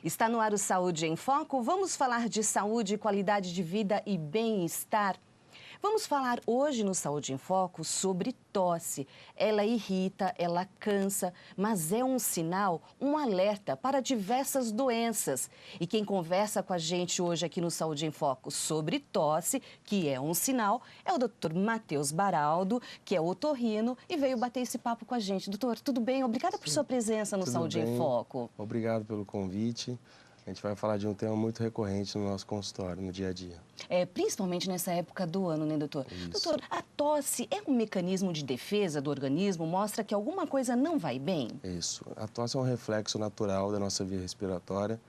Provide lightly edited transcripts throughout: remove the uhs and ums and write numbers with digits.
Está no ar o Saúde em Foco. Vamos falar de saúde, qualidade de vida e bem-estar. Vamos falar hoje no Saúde em Foco sobre tosse. Ela irrita, ela cansa, mas é um sinal, um alerta para diversas doenças. E quem conversa com a gente hoje aqui no Saúde em Foco sobre tosse, que é um sinal, é o Dr. Matheus Baraldo, que é otorrino e veio bater esse papo com a gente. Doutor, tudo bem? Obrigada por sua presença no Saúde em Foco. Obrigado pelo convite. A gente vai falar de um tema muito recorrente no nosso consultório, no dia a dia. Principalmente nessa época do ano, né, doutor? Isso. Doutor, a tosse é um mecanismo de defesa do organismo? Mostra que alguma coisa não vai bem? Isso. A tosse é um reflexo natural da nossa via respiratória,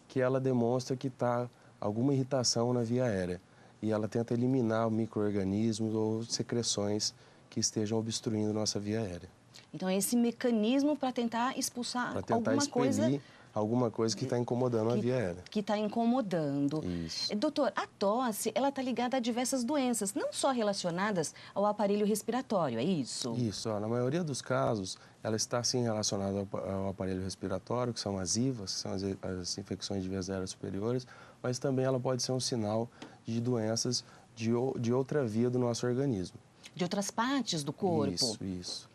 que ela demonstra que está alguma irritação na via aérea. E ela tenta eliminar micro-organismos ou secreções que estejam obstruindo nossa via aérea. Então, é esse mecanismo para tentar expulsar alguma coisa que está incomodando a via aérea. Que está incomodando. Isso. Doutor, a tosse, ela está ligada a diversas doenças, não só relacionadas ao aparelho respiratório, é isso? Isso. Na maioria dos casos, ela está sim relacionada ao aparelho respiratório, que são as IVAs, que são as infecções de vias aéreas superiores, mas também ela pode ser um sinal de doenças de outra via do nosso organismo. De outras partes do corpo? Isso.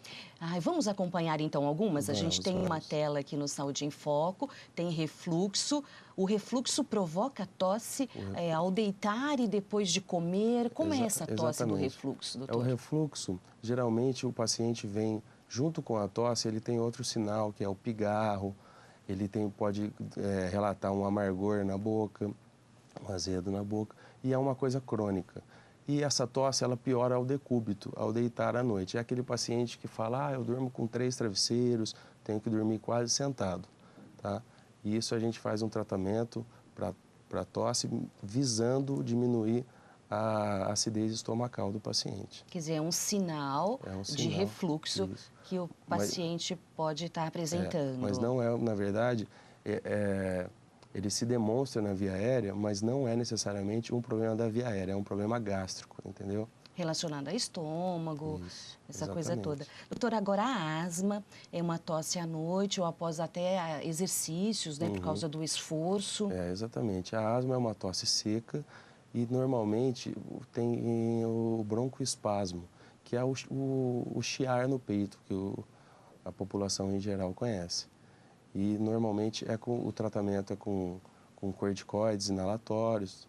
Vamos acompanhar então algumas? A gente tem uma tela aqui no Saúde em Foco, tem refluxo. O refluxo provoca tosse ao deitar e depois de comer. Como é essa tosse do refluxo, doutor? O refluxo, geralmente o paciente vem junto com a tosse, ele tem outro sinal, que é o pigarro, ele pode relatar um amargor na boca, um azedo na boca, e é uma coisa crônica. E essa tosse, ela piora ao decúbito, ao deitar à noite. É aquele paciente que fala, eu durmo com 3 travesseiros, tenho que dormir quase sentado, tá? E isso a gente faz um tratamento para tosse, visando diminuir a acidez estomacal do paciente. Quer dizer, é um sinal de refluxo que o paciente pode estar apresentando. Mas não é, na verdade, ele se demonstra na via aérea, mas não é necessariamente um problema da via aérea, é um problema gástrico, entendeu? Relacionado a estômago, essa exatamente. Coisa toda. Doutor, agora a asma é uma tosse à noite ou após até exercícios, né, por causa do esforço? Exatamente. A asma é uma tosse seca e normalmente tem o broncoespasmo, que é o chiar no peito, que a população em geral conhece. E normalmente o tratamento é com corticoides inalatórios.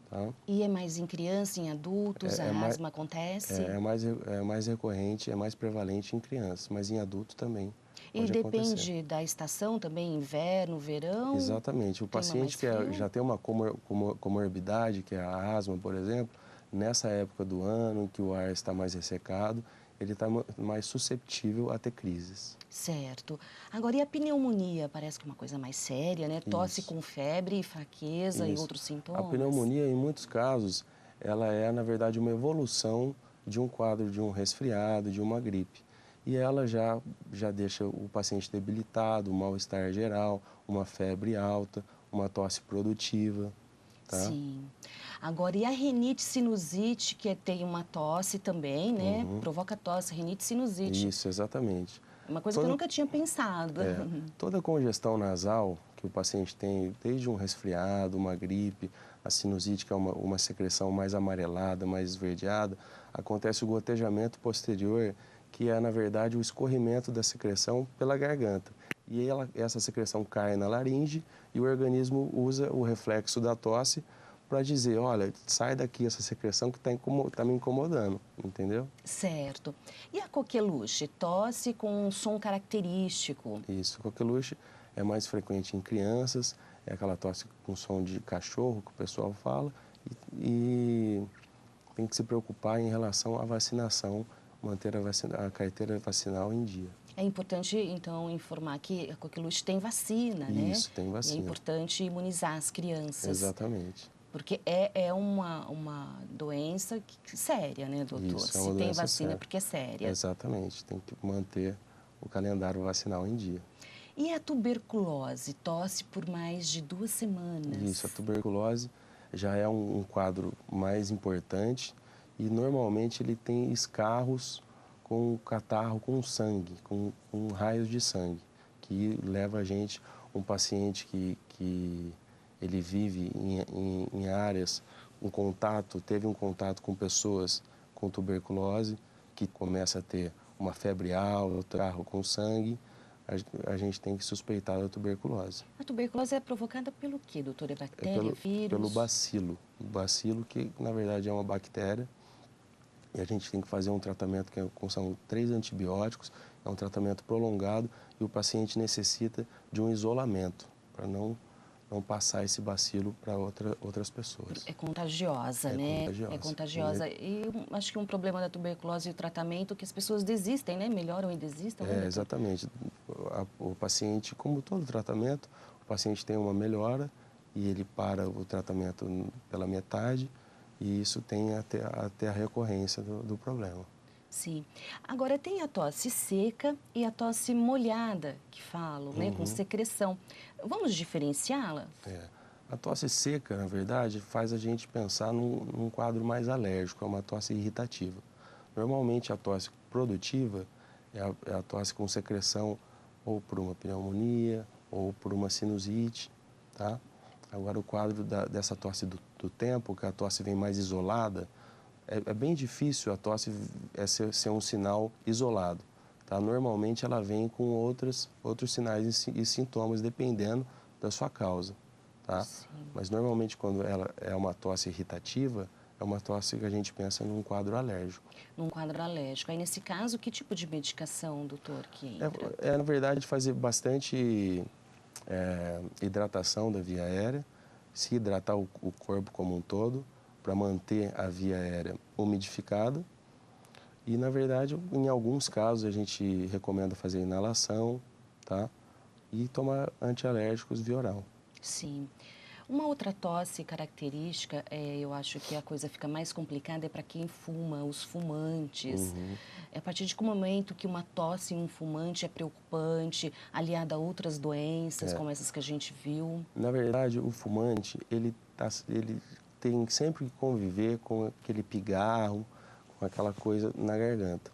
Tá? E é mais em criança, em adultos, a asma acontece? É mais recorrente, é mais prevalente em crianças, mas em adulto também E pode depende acontecer. Da estação também, inverno, verão? Exatamente. O paciente que já tem uma comorbidade, que é a asma, por exemplo, nessa época do ano em que o ar está mais ressecado, ele está mais susceptível a ter crises. Certo. Agora, e a pneumonia? Parece que é uma coisa mais séria, né? Tosse com febre, fraqueza e outros sintomas. A pneumonia, em muitos casos, ela é, na verdade, uma evolução de um quadro de um resfriado, de uma gripe. E ela já deixa o paciente debilitado, um mal-estar geral, uma febre alta, uma tosse produtiva. Tá? Sim. Agora, e a rinite sinusite, que tem uma tosse também, né? Provoca tosse, rinite sinusite. Isso, exatamente. Uma coisa que eu nunca tinha pensado. Toda congestão nasal que o paciente tem, desde um resfriado, uma gripe, a sinusite, que é uma secreção mais amarelada, mais esverdeada, acontece o gotejamento posterior, que é, na verdade, o escorrimento da secreção pela garganta. E essa secreção cai na laringe e o organismo usa o reflexo da tosse para dizer, olha, sai daqui essa secreção que está me incomodando, entendeu? Certo. E a coqueluche? Tosse com um som característico? Isso, a coqueluche é mais frequente em crianças, é aquela tosse com som de cachorro que o pessoal fala, e tem que se preocupar em relação à vacinação, manter a carteira vacinal em dia. É importante, então, informar que a coqueluche tem vacina, né? Isso, tem vacina. E é importante imunizar as crianças. Exatamente. Porque é uma doença séria, né, doutor? Isso, Se tem vacina, porque é séria. Exatamente, tem que manter o calendário vacinal em dia. E a tuberculose? Tosse por mais de 2 semanas. Isso, a tuberculose já é um quadro mais importante e normalmente ele tem escarros com catarro com sangue, com raios de sangue, que leva a gente um paciente que ele vive em áreas, teve um contato com pessoas com tuberculose, que começa a ter uma febre alta, com sangue, a gente tem que suspeitar da tuberculose. A tuberculose é provocada pelo quê, doutor? É bactéria, vírus? Pelo bacilo. O bacilo, que na verdade é uma bactéria, e a gente tem que fazer um tratamento são 3 antibióticos, é um tratamento prolongado, e o paciente necessita de um isolamento, para não passar esse bacilo para outras pessoas. É contagiosa, né? É contagiosa. E acho que um problema da tuberculose e o tratamento é que as pessoas desistem, né? Melhoram e desistem. Né, exatamente. O paciente, como todo tratamento, o paciente tem uma melhora e ele para o tratamento pela metade, e isso tem até a recorrência do problema. Sim. Agora, tem a tosse seca e a tosse molhada, que falam, né? Com secreção. Vamos diferenciá-la? A tosse seca, na verdade, faz a gente pensar num quadro mais alérgico, é uma tosse irritativa. Normalmente, a tosse produtiva é a tosse com secreção ou por uma pneumonia ou por uma sinusite, tá? Agora, o quadro dessa tosse do tempo, que a tosse vem mais isolada, é bem difícil a tosse ser um sinal isolado, tá? Normalmente, ela vem com outros sinais e sintomas, dependendo da sua causa, tá? Mas, normalmente, quando ela é uma tosse irritativa, é uma tosse que a gente pensa num quadro alérgico. Num quadro alérgico. Aí, nesse caso, que tipo de medicação, doutor, que entra? Na verdade, fazer bastante hidratação da via aérea, se hidratar o corpo como um todo, para manter a via aérea umidificada. E, na verdade, em alguns casos, a gente recomenda fazer inalação, tá? E tomar antialérgicos via oral. Sim. Uma outra tosse característica, eu acho que a coisa fica mais complicada, é para quem fuma, os fumantes. É a partir de que momento que uma tosse em um fumante é preocupante, aliada a outras doenças, como essas que a gente viu? Na verdade, o fumante, ele tem sempre que conviver com aquele pigarro, com aquela coisa na garganta.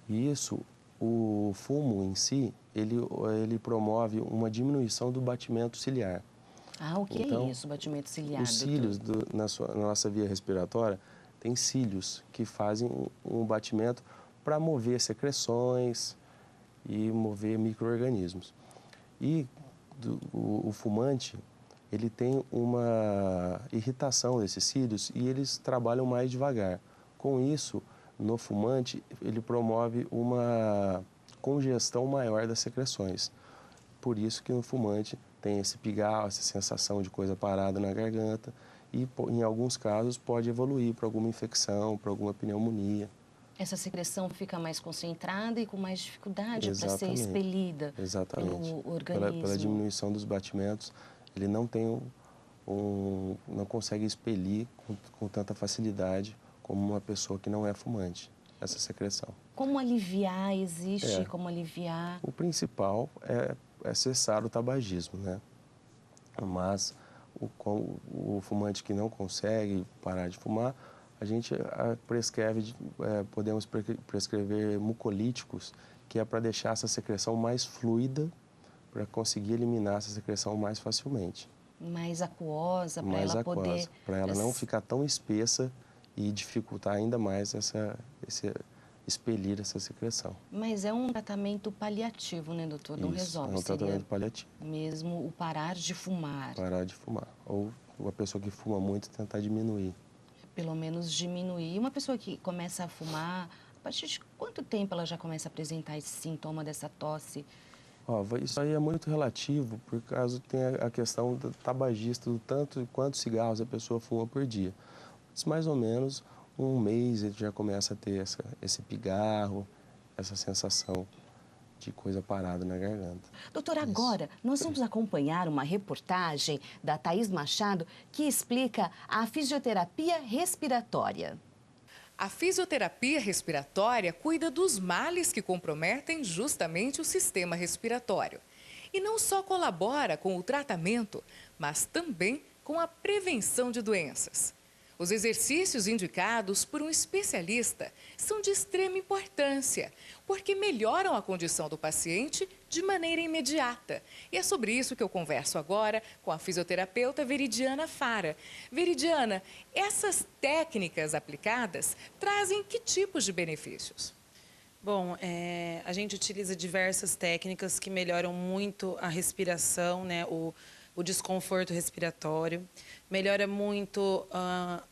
E isso, o fumo em si, ele promove uma diminuição do batimento ciliar. Ah, o que é isso, batimento ciliar? Os cílios na nossa via respiratória, tem cílios que fazem um batimento para mover secreções e mover micro-organismos. E o fumante, ele tem uma irritação desses cílios e eles trabalham mais devagar. Com isso, no fumante, ele promove uma congestão maior das secreções. Por isso que no fumante tem esse pigarro, essa sensação de coisa parada na garganta e, em alguns casos, pode evoluir para alguma infecção, para alguma pneumonia. Essa secreção fica mais concentrada e com mais dificuldade para ser expelida pelo organismo. Pela diminuição dos batimentos, ele não consegue expelir com tanta facilidade como uma pessoa que não é fumante, essa secreção. Como aliviar? Existe como aliviar? O principal é cessar o tabagismo, né? Mas o fumante que não consegue parar de fumar, a gente podemos prescrever mucolíticos, que é para deixar essa secreção mais fluida, para conseguir eliminar essa secreção mais facilmente. Mais aquosa, para ela poder... Para ela não ficar tão espessa e dificultar ainda mais expelir essa secreção. Mas é um tratamento paliativo, né, doutor? Não resolve. É um tratamento paliativo. Mesmo o parar de fumar. Parar de fumar. Ou a pessoa que fuma muito tentar diminuir. Pelo menos diminuir. E uma pessoa que começa a fumar, a partir de quanto tempo ela já começa a apresentar esse sintoma dessa tosse? Isso aí é muito relativo, por causa tem a questão do tabagista, do tanto quantos cigarros a pessoa fuma por dia. Mas mais ou menos um mês ele já começa a ter esse pigarro, essa sensação de coisa parada na garganta. Doutor, agora nós vamos acompanhar uma reportagem da Thaís Machado que explica a fisioterapia respiratória. A fisioterapia respiratória cuida dos males que comprometem justamente o sistema respiratório. E não só colabora com o tratamento, mas também com a prevenção de doenças. Os exercícios indicados por um especialista são de extrema importância, porque melhoram a condição do paciente de maneira imediata. E é sobre isso que eu converso agora com a fisioterapeuta Veridiana Fara. Veridiana, essas técnicas aplicadas trazem que tipos de benefícios? Bom, a gente utiliza diversas técnicas que melhoram muito a respiração, né, o desconforto respiratório, melhora muito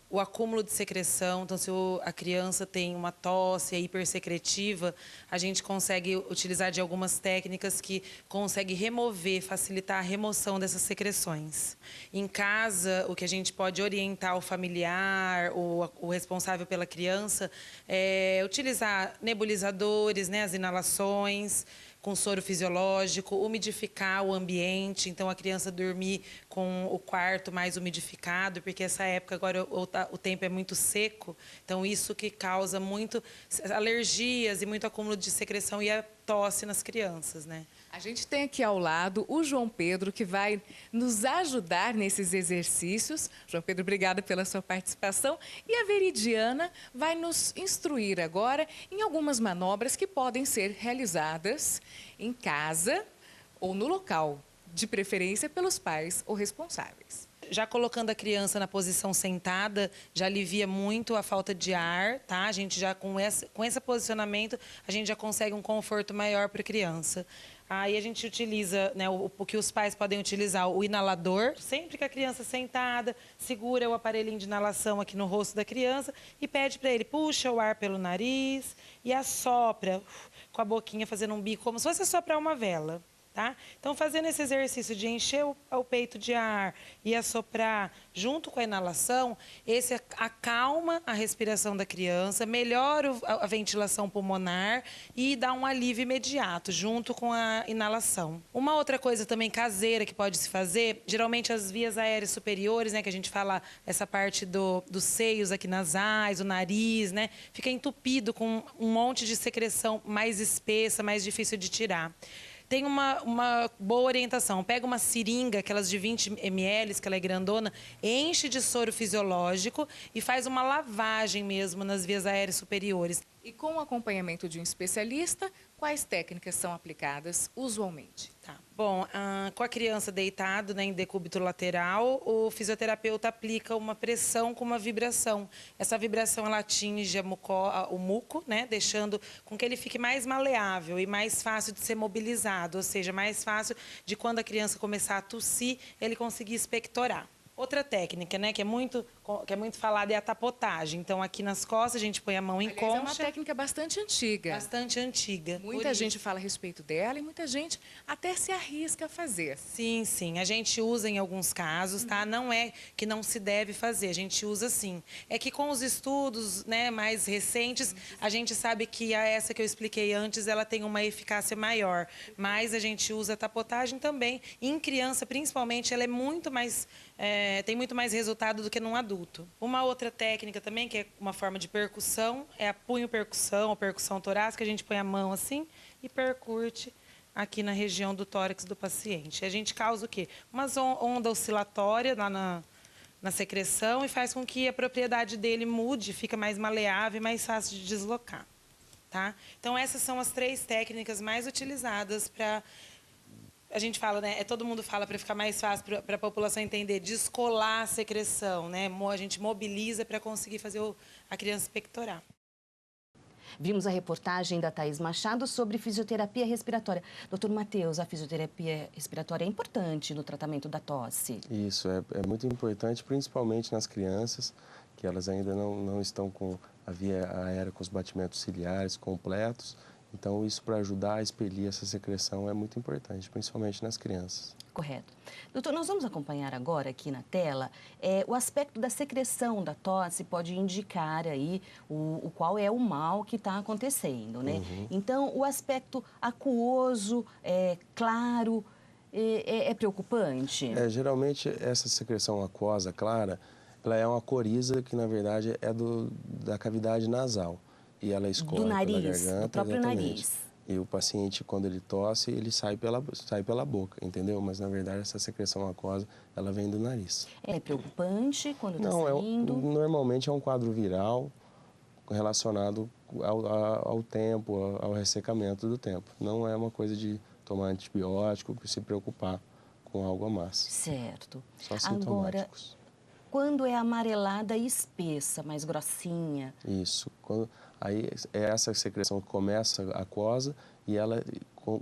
o acúmulo de secreção. Então, se a criança tem uma tosse hipersecretiva, a gente consegue utilizar de algumas técnicas que conseguem remover, facilitar a remoção dessas secreções. Em casa, o que a gente pode orientar o familiar, o responsável pela criança, é utilizar nebulizadores, né, as inalações, com soro fisiológico, umidificar o ambiente, então a criança dormir com o quarto mais umidificado, porque essa época agora o tempo é muito seco, então isso que causa muito alergias e muito acúmulo de secreção e a tosse nas crianças, né? A gente tem aqui ao lado o João Pedro, que vai nos ajudar nesses exercícios. João Pedro, obrigada pela sua participação. E a Veridiana vai nos instruir agora em algumas manobras que podem ser realizadas em casa ou no local, de preferência pelos pais ou responsáveis. Já colocando a criança na posição sentada, já alivia muito a falta de ar, tá? A gente já, com esse posicionamento, a gente já consegue um conforto maior para a criança. Aí a gente utiliza, né, o que os pais podem utilizar, o inalador, sempre que a criança sentada, segura o aparelhinho de inalação aqui no rosto da criança e pede para ele, puxa o ar pelo nariz e assopra com a boquinha fazendo um bico, como se fosse assoprar uma vela. Tá? Então, fazendo esse exercício de encher o peito de ar e assoprar junto com a inalação, esse acalma a respiração da criança, melhora a ventilação pulmonar e dá um alívio imediato junto com a inalação. Uma outra coisa também caseira que pode se fazer, geralmente as vias aéreas superiores, né, que a gente fala essa parte dos seios aqui nasais, o nariz, né, fica entupido com um monte de secreção mais espessa, mais difícil de tirar. Tem uma boa orientação. Pega uma seringa, aquelas de 20 ml, que ela é grandona, enche de soro fisiológico e faz uma lavagem mesmo nas vias aéreas superiores. E com o acompanhamento de um especialista, quais técnicas são aplicadas usualmente? Tá. Bom, com a criança deitada, né, em decúbito lateral, o fisioterapeuta aplica uma pressão com uma vibração. Essa vibração ela atinge o muco, né, deixando com que ele fique mais maleável e mais fácil de ser mobilizado, ou seja, mais fácil de quando a criança começar a tossir, ele conseguir expectorar. Outra técnica, né, que é muito falada é a tapotagem. Então, aqui nas costas, a gente põe a mão em Aliás, concha. é uma técnica bastante antiga. Bastante antiga. Muita gente fala a respeito dela e muita gente até se arrisca a fazer. Sim, sim. A gente usa em alguns casos, tá? Não é que não se deve fazer, a gente usa sim. É que com os estudos, né, mais recentes, a gente sabe que essa que eu expliquei antes, ela tem uma eficácia maior. Mas a gente usa a tapotagem também. E em criança, principalmente, ela é muito mais... tem muito mais resultado do que num adulto. Uma outra técnica também, que é uma forma de percussão, é a punho-percussão ou percussão torácica. A gente põe a mão assim e percute aqui na região do tórax do paciente. A gente causa o quê? Uma onda oscilatória lá na secreção e faz com que a propriedade dele mude, fica mais maleável e mais fácil de deslocar. Tá? Então, essas são as 3 técnicas mais utilizadas para... A gente fala, né? Todo mundo fala para ficar mais fácil para a população entender, descolar a secreção, né? A gente mobiliza para conseguir fazer a criança expectorar. Vimos a reportagem da Thaís Machado sobre fisioterapia respiratória. Doutor Matheus, a fisioterapia respiratória é importante no tratamento da tosse? Isso, é muito importante, principalmente nas crianças, que elas ainda não estão com a via aérea com os batimentos ciliares completos. Então, isso para ajudar a expelir essa secreção é muito importante, principalmente nas crianças. Correto. Doutor, nós vamos acompanhar agora aqui na tela o aspecto da secreção da tosse pode indicar aí o qual é o mal que está acontecendo, né? Uhum. Então, o aspecto aquoso, claro, é preocupante? Geralmente, essa secreção aquosa clara, ela é uma coriza que, na verdade, é da cavidade nasal. E ela escorre do nariz, pela garganta. do próprio exatamente. nariz. E o paciente, quando ele tosse, ele sai pela boca, entendeu? Mas, na verdade, essa secreção aquosa, ela vem do nariz. É preocupante quando está Não, saindo? normalmente é um quadro viral relacionado ao tempo, ao ressecamento do tempo. Não é uma coisa de tomar antibiótico, se preocupar com algo a mais. Certo. Só Agora, sintomáticos. quando é amarelada e espessa, mais grossinha? Isso. Aí essa secreção começa aquosa e ela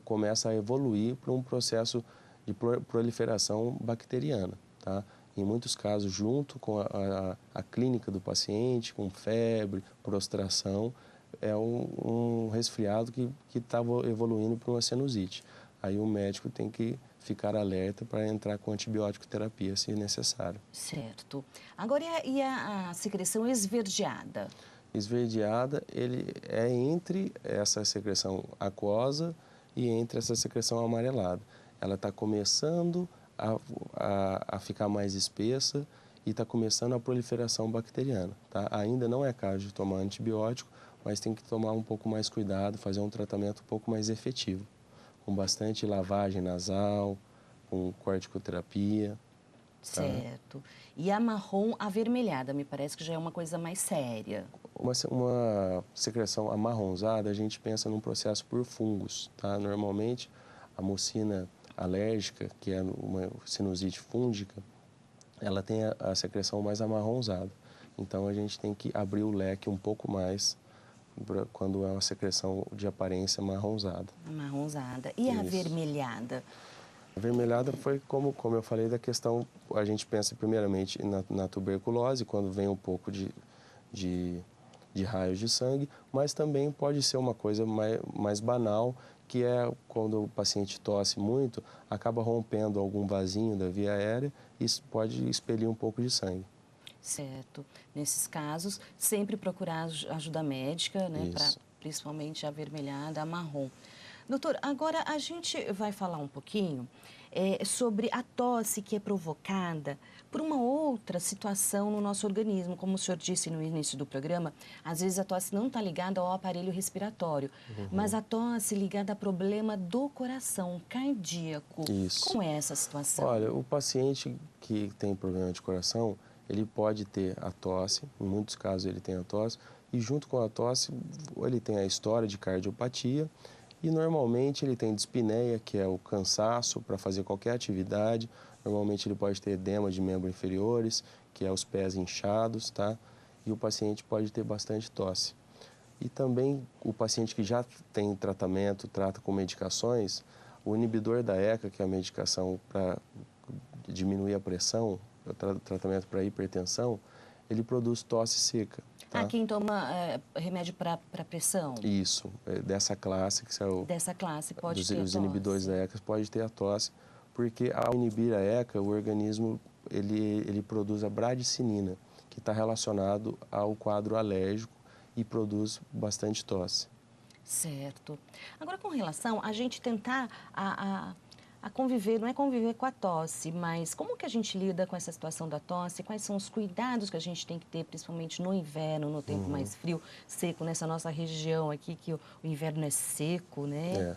começa a evoluir para um processo de proliferação bacteriana, tá? Em muitos casos, junto com a clínica do paciente, com febre, prostração, é um resfriado que está evoluindo para uma sinusite. Aí o médico tem que ficar alerta para entrar com antibiótico terapia, se necessário. Certo. Agora, e a secreção esverdeada? Esverdeada, ele é entre essa secreção aquosa e entre essa secreção amarelada. Ela está começando a ficar mais espessa e está começando a proliferação bacteriana. Tá? Ainda não é caso de tomar antibiótico, mas tem que tomar um pouco mais cuidado, fazer um tratamento um pouco mais efetivo, com bastante lavagem nasal, com corticoterapia. Certo. E a marrom avermelhada, me parece que já é uma coisa mais séria. Uma secreção amarronzada, a gente pensa num processo por fungos, tá? Normalmente, a mucina alérgica, que é uma sinusite fúngica, ela tem a secreção mais amarronzada. Então, a gente tem que abrir o leque um pouco mais quando é uma secreção de aparência amarronzada. Amarronzada. E a Isso. avermelhada? A avermelhada foi, como eu falei, da questão, a gente pensa primeiramente na tuberculose, quando vem um pouco de raios de sangue, mas também pode ser uma coisa mais banal, que é quando o paciente tosse muito, acaba rompendo algum vasinho da via aérea e isso pode expelir um pouco de sangue. Certo. Nesses casos, sempre procurar ajuda médica, né? Isso. Principalmente a avermelhada, a marrom. Doutor, agora a gente vai falar um pouquinho sobre a tosse que é provocada por uma outra situação no nosso organismo. Como o senhor disse no início do programa, às vezes a tosse não está ligada ao aparelho respiratório, mas a tosse ligada a problema do coração, cardíaco. Isso. Como é essa situação? Olha, o paciente que tem problema de coração, ele pode ter a tosse, em muitos casos ele tem a tosse, e junto com a tosse ele tem a história de cardiopatia, e normalmente ele tem dispneia, que é o cansaço para fazer qualquer atividade. Normalmente ele pode ter edema de membros inferiores, que é os pés inchados, tá? E o paciente pode ter bastante tosse. E também o paciente que já tem tratamento, trata com medicações, o inibidor da ECA, que é a medicação para diminuir a pressão, o tratamento para hipertensão, ele produz tosse seca. Tá? Quem toma remédio para pressão? Isso, dessa classe, que é dessa classe pode ter os tosse. inibidores da ECA, pode ter a tosse, porque ao inibir a ECA, o organismo ele produz a bradicinina, que está relacionado ao quadro alérgico e produz bastante tosse. Certo. Agora, com relação a gente tentar a conviver, não é conviver com a tosse, mas como que a gente lida com essa situação da tosse? Quais são os cuidados que a gente tem que ter, principalmente no inverno, no tempo mais frio, seco, nessa nossa região aqui, que o inverno é seco, né?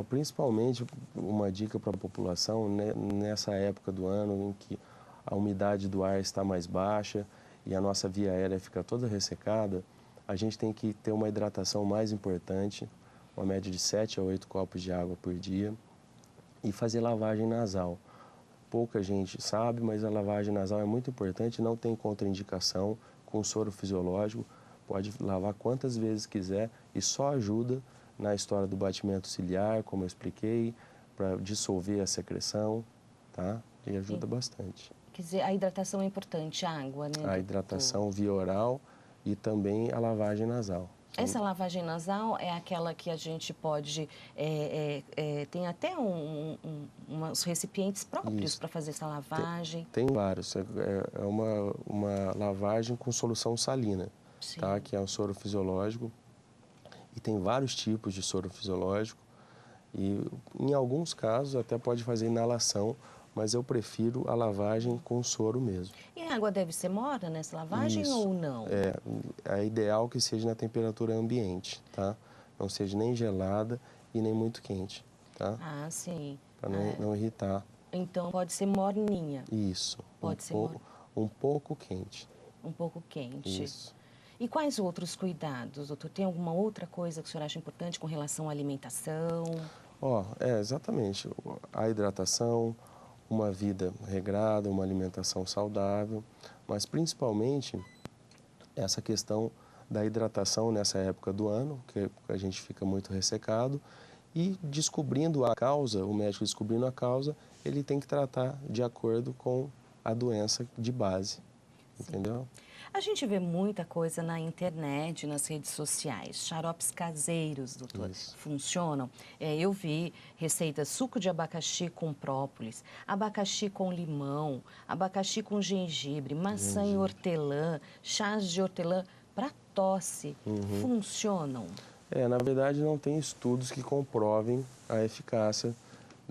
Principalmente, uma dica para a população, né, nessa época do ano em que a umidade do ar está mais baixa e a nossa via aérea fica toda ressecada, a gente tem que ter uma hidratação mais importante, uma média de 7 a 8 copos de água por dia, e fazer lavagem nasal. Pouca gente sabe, mas a lavagem nasal é muito importante, não tem contraindicação, com soro fisiológico, pode lavar quantas vezes quiser e só ajuda na história do batimento ciliar, como eu expliquei, para dissolver a secreção, tá? E ajuda bastante. Quer dizer, a hidratação é importante, a água, né? A hidratação via oral e também a lavagem nasal. Essa lavagem nasal é aquela que a gente pode... tem até uns recipientes próprios para fazer essa lavagem. Tem vários. É uma lavagem com solução salina, tá? Que é o soro fisiológico. E tem vários tipos de soro fisiológico. E em alguns casos até pode fazer inalação, mas eu prefiro a com soro mesmo. E a água deve ser morna nessa lavagem ou não? É ideal que seja na temperatura ambiente, tá? não seja nem gelada e nem muito quente, tá? Ah, sim. Para não irritar. Então, pode ser morninha. Isso. Pode ser um pouco quente. Um pouco quente. Isso. E quais outros cuidados, doutor? Tem alguma outra coisa que o senhor acha importante com relação à alimentação? Exatamente. A hidratação, uma vida regrada, uma alimentação saudável, mas principalmente essa questão da hidratação nessa época do ano, que a gente fica muito ressecado, e descobrindo a causa, o médico descobrindo a causa, ele tem que tratar de acordo com a doença de base, entendeu? A gente vê muita coisa na internet, nas redes sociais, xaropes caseiros, doutor, Isso. funcionam. Eu vi receitas suco de abacaxi com própolis, abacaxi com limão, abacaxi com gengibre, maçã e hortelã, chás de hortelã para tosse. Funcionam? Na verdade não tem estudos que comprovem a eficácia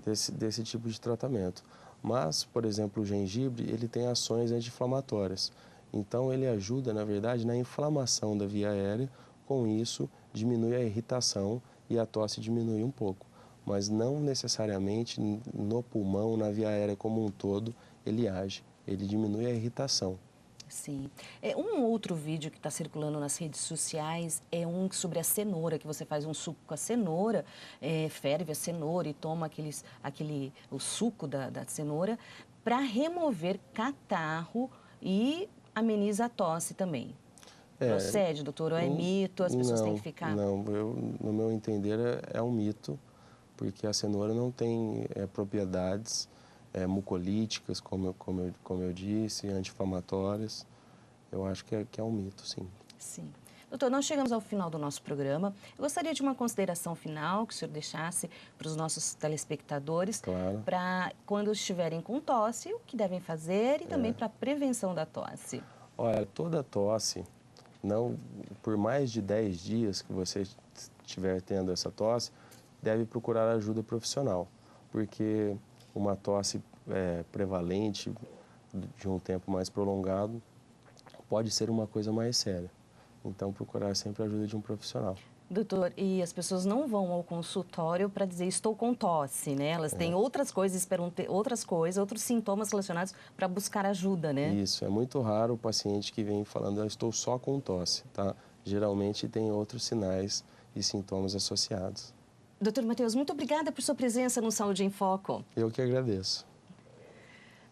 desse tipo de tratamento. Mas, por exemplo, o gengibre, ele tem ações anti-inflamatórias. Então, ele ajuda, na verdade, na inflamação da via aérea. Com isso, diminui a irritação e a tosse diminui um pouco. Mas não necessariamente no pulmão, na via aérea como um todo, ele age. Ele diminui a irritação. Sim. Um outro vídeo que está circulando nas redes sociais é um sobre a cenoura, que você faz um suco com a cenoura, ferve a cenoura e toma o suco da cenoura para remover catarro e ameniza a tosse também. Procede, doutor? Ou é mito? As pessoas têm que ficar... Não, no meu entender é um mito, porque a cenoura não tem propriedades mucolíticas, como eu disse, anti-inflamatórias. Eu acho que é um mito, sim. Sim. Doutor, nós chegamos ao final do nosso programa. Eu gostaria de uma consideração final que o senhor deixasse para os nossos telespectadores, Claro. para quando estiverem com tosse, o que devem fazer e também para a prevenção da tosse. Olha, toda tosse, não, por mais de 10 dias que você estiver tendo essa tosse, deve procurar ajuda profissional, porque uma tosse prevalente de um tempo mais prolongado pode ser uma coisa mais séria. Então, procurar sempre a ajuda de um profissional. Doutor, e as pessoas não vão ao consultório para dizer estou com tosse, né? Elas têm outras coisas, esperam ter outras coisas, outros sintomas relacionados para buscar ajuda, né? Isso, é muito raro o paciente que vem falando, eu estou só com tosse, tá? Geralmente tem outros sinais e sintomas associados. Doutor Matheus, muito obrigada por sua presença no Saúde em Foco. Eu que agradeço.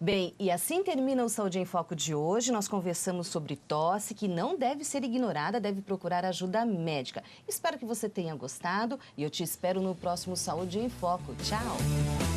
Bem, e assim termina o Saúde em Foco de hoje. Nós conversamos sobre tosse, que não deve ser ignorada, deve procurar ajuda médica. Espero que você tenha gostado e eu te espero no próximo Saúde em Foco. Tchau!